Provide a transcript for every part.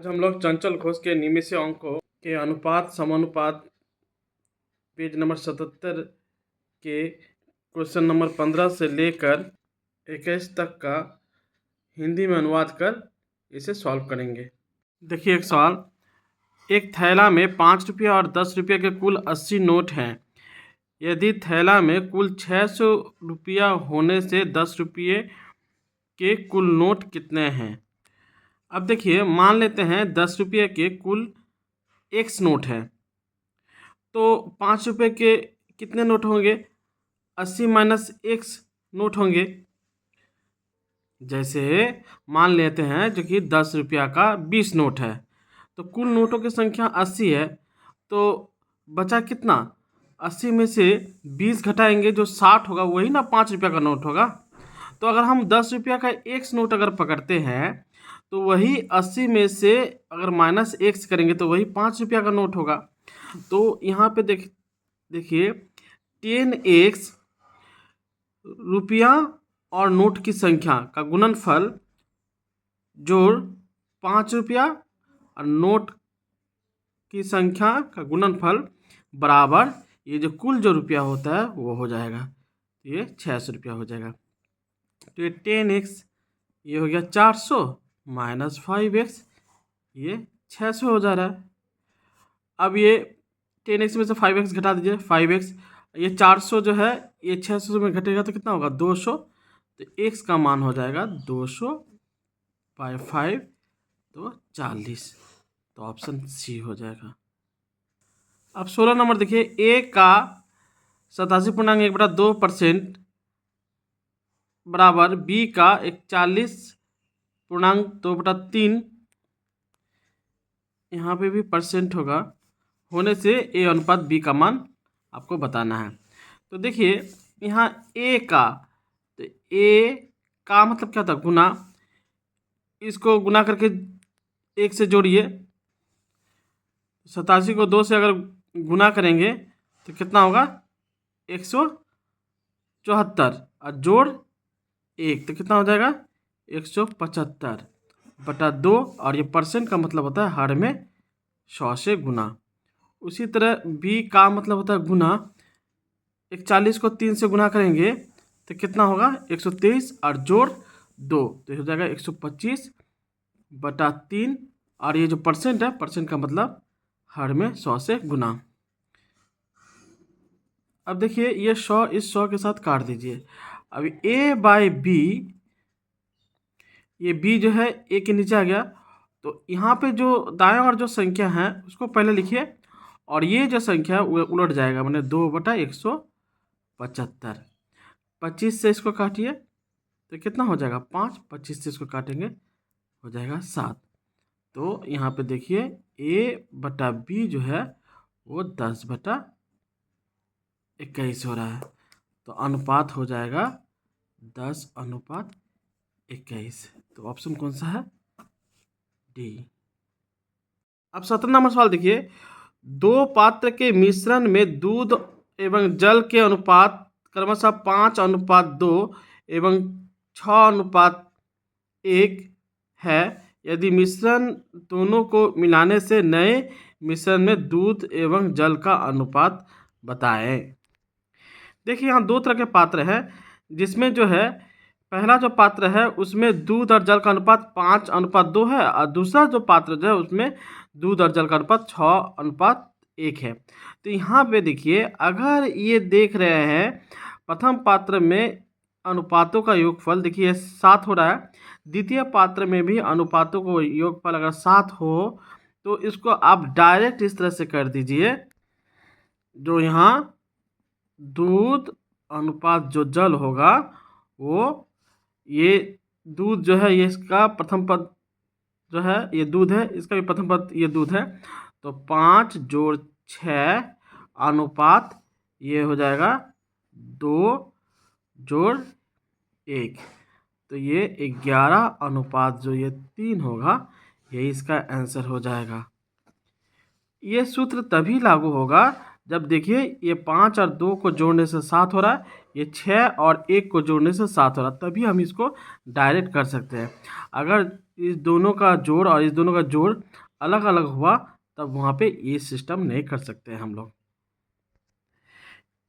आज हम लोग चंचल घोष के निमेषीय अंकों के अनुपात समानुपात पेज नंबर 77 के क्वेश्चन नंबर 15 से लेकर 21 तक का हिंदी में अनुवाद कर इसे सॉल्व करेंगे। देखिए एक सवाल, एक थैला में 5 रुपये और 10 रुपये के कुल 80 नोट हैं। यदि थैला में कुल 600 रुपया होने से 10 रुपये के कुल नोट कितने हैं। अब देखिए मान लेते हैं 10 रुपये के कुल x नोट है, तो 5 रुपये के कितने नोट होंगे, 80 माइनस x नोट होंगे। जैसे मान लेते हैं जो कि 10 रुपया का 20 नोट है, तो कुल नोटों की संख्या 80 है, तो बचा कितना, 80 में से 20 घटाएंगे जो 60 होगा, वही ना 5 रुपया का नोट होगा। तो अगर हम 10 रुपया का x नोट अगर पकड़ते हैं तो वही 80 में से अगर माइनस x करेंगे तो वही 5 रुपया का नोट होगा। तो यहाँ पे देखिए 10x रुपया और नोट की संख्या का गुणनफल जोड़ 5 रुपया और नोट की संख्या का गुणनफल बराबर ये जो कुल जो रुपया होता है वो हो जाएगा, ये 600 रुपया हो जाएगा। तो ये 10x ये हो गया 400 माइनस 5x ये 600 हो जा रहा है। अब ये 10x में से 5x घटा दीजिए, 5x ये 400 जो है ये 600 में घटेगा तो कितना होगा 200, तो x का मान हो जाएगा 200 बाई 5 तो 40, तो ऑप्शन सी हो जाएगा। अब 16 नंबर देखिए, a का 87.1/2% बराबर b का 41.2/3, यहाँ पे भी परसेंट होगा, होने से a अनुपात b का मान आपको बताना है। तो देखिए यहाँ a का, तो a का मतलब क्या था, गुना, इसको गुना करके 1 से जोड़िए, 87 को 2 से अगर गुना करेंगे तो कितना होगा 174 और जोड़ 1 तो कितना हो जाएगा 175/2, और ये परसेंट का मतलब होता है हर में 100 से गुना। उसी तरह b का मतलब होता है गुना, 41 को 3 से गुना करेंगे तो कितना होगा 123 और जोड़ 2 तो हो जाएगा 125/3, और ये जो परसेंट है, परसेंट का मतलब हर में 100 से गुना। अब देखिए ये 100 इस 100 के साथ काट दीजिए। अब a बाई बी, ये b जो है a के नीचे आ गया, तो यहाँ पे जो दाएं और जो संख्या है उसको पहले लिखिए, और ये जो संख्या है वो उलट जाएगा, मैंने 2/175। 25 से इसको काटिए तो कितना हो जाएगा 5, 25 से इसको काटेंगे हो जाएगा 7। तो यहाँ पे देखिए a/b जो है वो 10/21 हो रहा है, तो अनुपात हो जाएगा 10/21। तो ऑप्शन कौन सा है, डी। अब 17 नंबर सवाल देखिए, 2 पात्र के मिश्रण में दूध एवं जल के अनुपात क्रमशः 5:2 एवं 6:1 है। यदि मिश्रण दोनों को मिलाने से नए मिश्रण में दूध एवं जल का अनुपात बताएं। देखिए यहाँ 2 तरह के पात्र हैं, जिसमें जो है पहला जो पात्र है उसमें दूध और जल का अनुपात 5:2 है, और दूसरा जो पात्र जो है उसमें दूध और जल का अनुपात 6:1 है। तो यहाँ पे देखिए अगर ये देख रहे हैं प्रथम पात्र में अनुपातों का योगफल देखिए 7 हो रहा है, द्वितीय पात्र में भी अनुपातों को योगफल अगर 7 हो तो इसको आप डायरेक्ट इस तरह से कर दीजिए, जो यहाँ दूध अनुपात जो जल होगा वो, ये दूध जो है ये इसका प्रथम पद जो है ये दूध है, इसका भी प्रथम पद ये दूध है, तो 5 जोड़ 6 अनुपात ये हो जाएगा 2 जोड़ 1, तो ये 11 अनुपात जो ये 3 होगा, यही इसका आंसर हो जाएगा। ये सूत्र तभी लागू होगा जब देखिए ये 5 और 2 को जोड़ने से 7 हो रहा है, ये 6 और 1 को जोड़ने से 7 हो रहा है, तभी हम इसको डायरेक्ट कर सकते हैं। अगर इस दोनों का जोड़ और इस दोनों का जोड़ अलग अलग हुआ तब वहाँ पे ये सिस्टम नहीं कर सकते हैं हम लोग।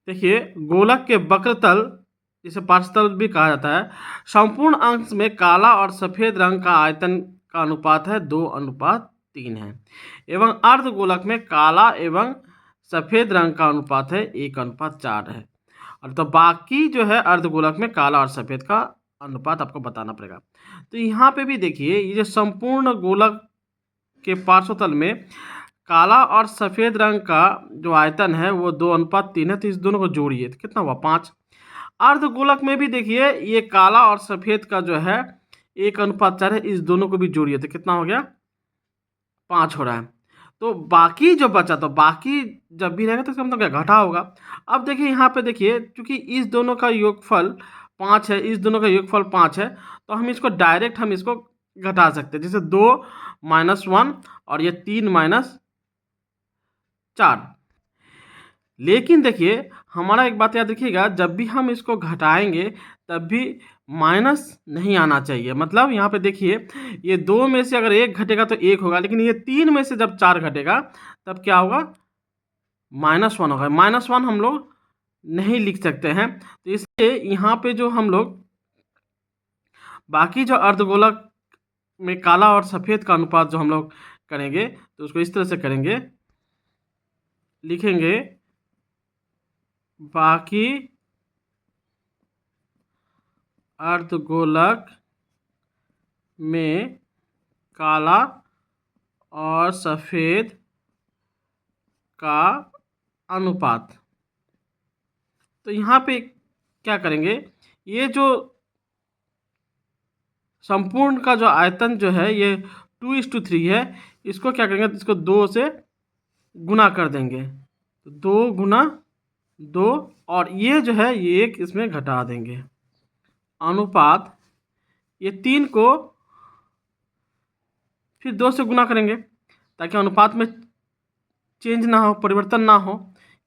देखिए गोलक के वक्रतल, जिसे पार्श्वतल भी कहा जाता है, संपूर्ण अंश में काला और सफ़ेद रंग का आयतन का अनुपात है 2:3 है, एवं अर्धगोलक में काला एवं सफ़ेद रंग का अनुपात है 1:4 है। और तो बाकी जो है अर्धगोलक में काला और सफ़ेद का अनुपात आपको बताना पड़ेगा। तो यहाँ पे भी देखिए ये जो संपूर्ण गोलक के पार्श्वतल में काला और सफ़ेद रंग का जो आयतन है वो 2:3 है, तो इस दोनों को जोड़िए तो कितना हुआ 5। अर्धगोलक में भी देखिए ये काला और सफ़ेद का जो है 1:4 है, इस दोनों को भी जोड़िए तो कितना हो गया 5 हो रहा है। तो बाकी जो बचा तो बाकी जब भी रहेगा तो इसका मतलब क्या घटा होगा। अब देखिए यहाँ पे देखिए क्योंकि इस दोनों का योगफल 5 है, इस दोनों का योगफल 5 है, तो हम इसको डायरेक्ट हम इसको घटा सकते हैं, जैसे 2 - 1 और ये 3 - 4। लेकिन देखिए हमारा एक बात याद रखिएगा, जब भी हम इसको घटाएंगे तब भी माइनस नहीं आना चाहिए। मतलब यहाँ पे देखिए ये 2 में से अगर 1 घटेगा तो 1 होगा, लेकिन ये 3 में से जब 4 घटेगा तब क्या होगा -1 होगा। -1 हम लोग नहीं लिख सकते हैं, तो इसलिए यहाँ पे जो हम लोग बाकी जो अर्धगोलक में काला और सफ़ेद का अनुपात जो हम लोग करेंगे तो उसको इस तरह से करेंगे, लिखेंगे बाकी अर्धगोलक में काला और सफ़ेद का अनुपात। तो यहाँ पे क्या करेंगे, ये जो संपूर्ण का जो आयतन जो है ये 2:3 है, इसको क्या करेंगे इसको 2 से गुना कर देंगे, 2 × 2 और ये जो है ये 1 इसमें घटा देंगे। अनुपात ये 3 को फिर 2 से गुना करेंगे ताकि अनुपात में चेंज ना हो, परिवर्तन ना हो।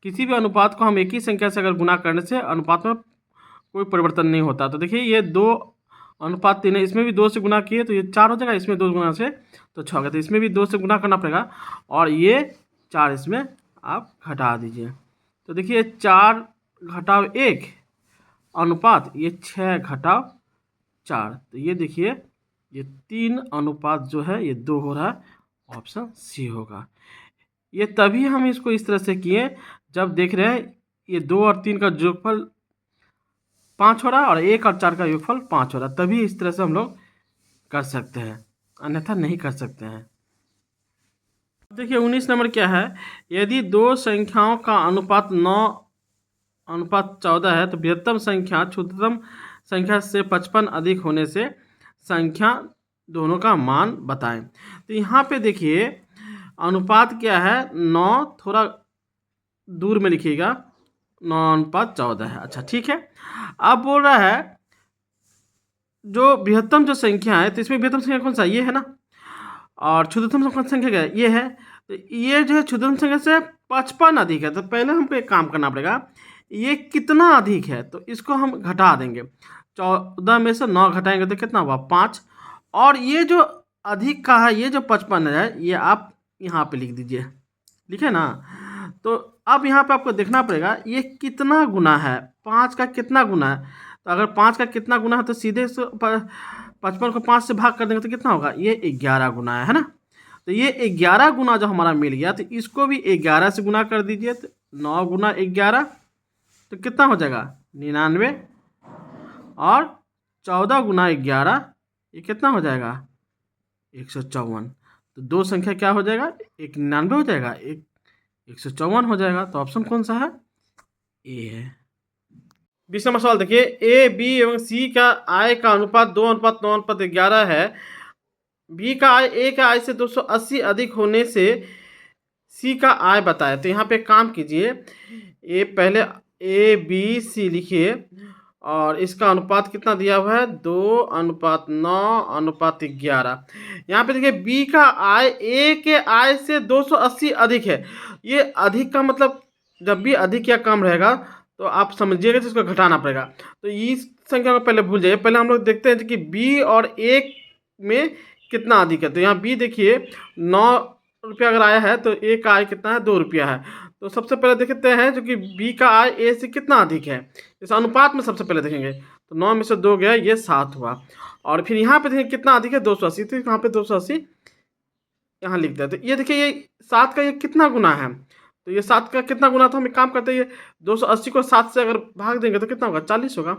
किसी भी अनुपात को हम एक ही संख्या से अगर गुना करने से अनुपात में कोई परिवर्तन नहीं होता। तो देखिए ये 2:3 है, इसमें भी 2 से गुना किए तो ये 4 हो जाएगा, इसमें 2 गुना से तो 6 होगा, तो इसमें भी 2 से गुना करना पड़ेगा और ये 4 इसमें आप घटा दीजिए। तो देखिए 4 - 1 अनुपात ये 6 - 4, तो ये देखिए ये 3 अनुपात जो है ये 2 हो रहा है, ऑप्शन सी होगा। ये तभी हम इसको इस तरह से किए जब देख रहे हैं ये 2 और 3 का योगफल 5 हो रहा है और 1 और 4 का योगफल 5 हो रहा है, तभी इस तरह से हम लोग कर सकते हैं, अन्यथा नहीं कर सकते हैं। देखिए 19 नंबर क्या है, यदि दो संख्याओं का अनुपात 9:14 है तो बृहत्तम संख्या क्षुद्रतम संख्या से 55 अधिक होने से संख्या दोनों का मान बताएं। तो यहाँ पे देखिए अनुपात क्या है 9, थोड़ा दूर में लिखिएगा 9:14 है। अच्छा ठीक है, अब बोल रहा है जो बृहत्तम जो संख्या है तो इसमें बृहत्तम संख्या कौन सा ये है ना, और क्षुद्रतम संख्या क्या है ये है, तो ये जो है क्षुद्रतम संख्या से 55 अधिक है। तो पहले हमको एक काम करना पड़ेगा, ये कितना अधिक है तो इसको हम घटा देंगे, 14 में से 9 घटाएंगे तो कितना हुआ 5, और ये जो अधिक का है ये जो 55 है ये आप यहाँ पे लिख दीजिए, लिखे ना। तो अब यहाँ पे आपको देखना पड़ेगा ये कितना गुना है, 5 का कितना गुना है। तो अगर 5 का कितना गुना है तो सीधे 55 को 5 से भाग कर देंगे तो कितना होगा ये 11 गुना है ना। तो ये 11 गुना जो हमारा मिल गया तो इसको भी 11 से गुना कर दीजिए, तो 9 × 11 तो कितना हो जाएगा 99, और 14 × 11 ये कितना हो जाएगा 154। तो दो संख्या क्या हो जाएगा, एक 99 हो जाएगा, एक 154 हो जाएगा। तो ऑप्शन कौन सा है, ए है। 20 नंबर सवाल देखिए, ए बी एवं सी का आय का अनुपात 2:9:11 है। बी का आय ए के आय से 280 अधिक होने से सी का आय बताए। तो यहाँ पे काम कीजिए, ए पहले ABC लिखिए और इसका अनुपात कितना दिया हुआ है 2:9:11। यहाँ पे देखिए बी का आय ए के आय से 280 अधिक है। ये अधिक का मतलब जब भी अधिक या कम रहेगा तो आप समझिएगा कि इसको घटाना पड़ेगा। तो इस संख्या को पहले भूल जाइए, पहले हम लोग देखते हैं कि बी और ए में कितना अधिक है। तो यहाँ बी देखिए 9 रुपया अगर आया है तो ए का आय कितना है, 2 रुपया है। तो सबसे पहले देखते हैं जो कि बी का आय ए से कितना अधिक है, इस अनुपात में सबसे पहले देखेंगे। तो 9 में से 2 गया, ये 7 हुआ। और फिर यहाँ पे देखेंगे कितना अधिक है, 280। तो यहाँ पे 280 यहाँ लिख दिया। तो ये देखिए ये 7 का ये कितना गुना है, तो ये 7 का कितना गुना, तो हम एक काम करते हैं, ये 280 को 7 से अगर भाग देंगे तो कितना होगा, 40 होगा।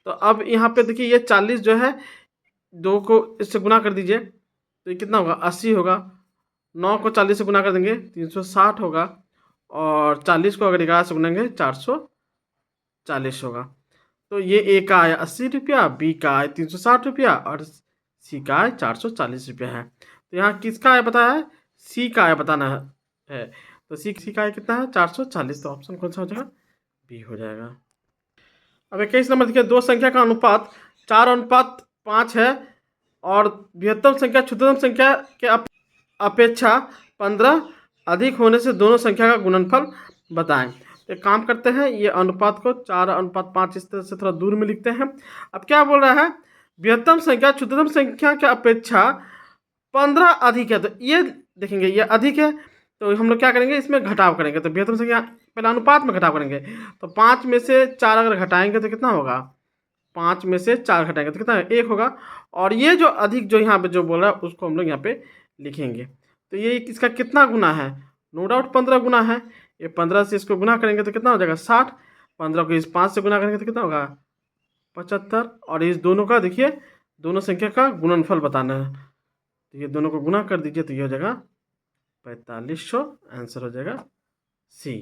तो अब यहाँ पे देखिए ये 40 जो है 2 को इससे गुना कर दीजिए तो ये कितना होगा, 80 होगा। 9 को 40 से गुना कर देंगे 360 होगा, और 40 को अगर 11 से गुनेंगे 440 होगा। तो ये ए का आय 80 रुपया, बी का आय 360 रुपया और सी का आय 440 रुपया है। तो यहाँ किसका आय बताया है, सी का आय बताना है। तो सी का आय कितना है, 440। तो ऑप्शन कौन सा हो जाएगा, बी हो जाएगा। अब 21 नंबर देखिए, दो संख्या का अनुपात 4:5 है और बृहत्तम संख्या क्षुद्रतम संख्या के अपेक्षा 15 अधिक होने से दोनों संख्या का गुणनफल बताएं। तो एक काम करते हैं, ये अनुपात को 4:5 इस तरह से थोड़ा दूर में लिखते हैं। अब क्या बोल रहा है, बृहत्तम संख्या क्षुद्रतम संख्या के अपेक्षा 15 अधिक है। तो ये देखेंगे ये अधिक है, तो हम लोग क्या करेंगे, इसमें घटाव करेंगे। तो बृहत्तम संख्या पहले अनुपात में घटाव करेंगे। तो 5 में से 4 अगर घटाएंगे तो कितना होगा, 5 में से 4 घटाएंगे तो कितना है, 1 होगा। और ये जो अधिक जो यहाँ पे जो बोल रहा है उसको हम लोग यहाँ पे लिखेंगे। तो ये इसका कितना गुना है, नो डाउट 15 गुना है। ये 15 से इसको गुना करेंगे तो कितना हो जाएगा, 60। 15 को इस 5 से गुना करेंगे तो कितना होगा, 75। और इस दोनों का देखिए, दोनों संख्या का गुणनफल बताना है। तो ये दोनों को गुना कर दीजिए तो ये हो जाएगा 4500। आंसर हो जाएगा सी।